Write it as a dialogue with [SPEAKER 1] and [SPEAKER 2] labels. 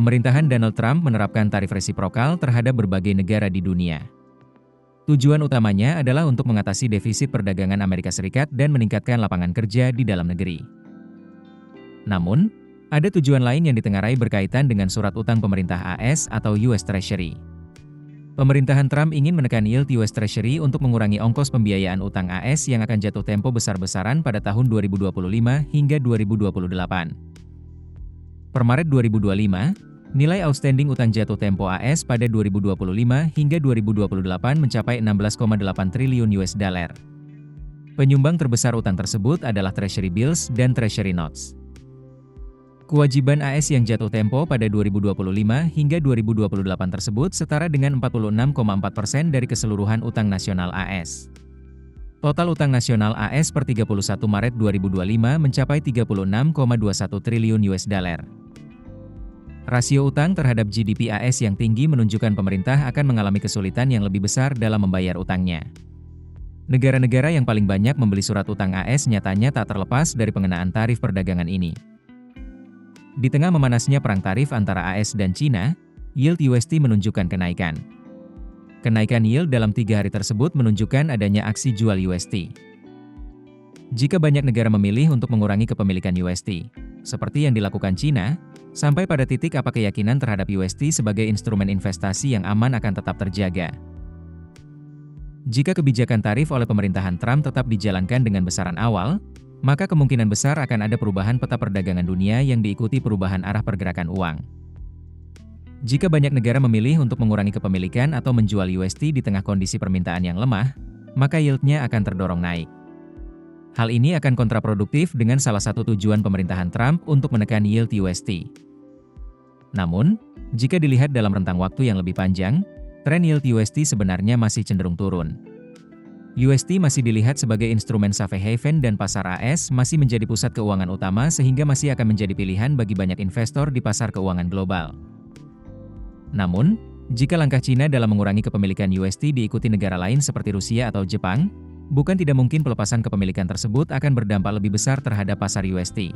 [SPEAKER 1] Pemerintahan Donald Trump menerapkan tarif resiprokal terhadap berbagai negara di dunia. Tujuan utamanya adalah untuk mengatasi defisit perdagangan Amerika Serikat dan meningkatkan lapangan kerja di dalam negeri. Namun, ada tujuan lain yang ditengarai berkaitan dengan surat utang pemerintah AS atau US Treasury. Pemerintahan Trump ingin menekan yield US Treasury untuk mengurangi ongkos pembiayaan utang AS yang akan jatuh tempo besar-besaran pada tahun 2025 hingga 2028. Per Maret 2025, nilai outstanding utang jatuh tempo AS pada 2025 hingga 2028 mencapai 16,8 triliun US dollar. Penyumbang terbesar utang tersebut adalah Treasury Bills dan Treasury Notes. Kewajiban AS yang jatuh tempo pada 2025 hingga 2028 tersebut setara dengan 46,4% dari keseluruhan utang nasional AS. Total utang nasional AS per 31 Maret 2025 mencapai 36,21 triliun US dollar. Rasio utang terhadap GDP AS yang tinggi menunjukkan pemerintah akan mengalami kesulitan yang lebih besar dalam membayar utangnya. Negara-negara yang paling banyak membeli surat utang AS nyatanya tak terlepas dari pengenaan tarif perdagangan ini. Di tengah memanasnya perang tarif antara AS dan China, yield USD menunjukkan kenaikan. Kenaikan yield dalam 3 hari tersebut menunjukkan adanya aksi jual USD. Jika banyak negara memilih untuk mengurangi kepemilikan USD, seperti yang dilakukan China, sampai pada titik apa keyakinan terhadap USD sebagai instrumen investasi yang aman akan tetap terjaga. Jika kebijakan tarif oleh pemerintahan Trump tetap dijalankan dengan besaran awal, maka kemungkinan besar akan ada perubahan peta perdagangan dunia yang diikuti perubahan arah pergerakan uang. Jika banyak negara memilih untuk mengurangi kepemilikan atau menjual USD di tengah kondisi permintaan yang lemah, maka yield-nya akan terdorong naik. Hal ini akan kontraproduktif dengan salah satu tujuan pemerintahan Trump untuk menekan yield USD. Namun, jika dilihat dalam rentang waktu yang lebih panjang, tren yield USD sebenarnya masih cenderung turun. USD masih dilihat sebagai instrumen safe haven dan pasar AS masih menjadi pusat keuangan utama sehingga masih akan menjadi pilihan bagi banyak investor di pasar keuangan global. Namun, jika langkah China dalam mengurangi kepemilikan USD diikuti negara lain seperti Rusia atau Jepang, bukan tidak mungkin pelepasan kepemilikan tersebut akan berdampak lebih besar terhadap pasar USD.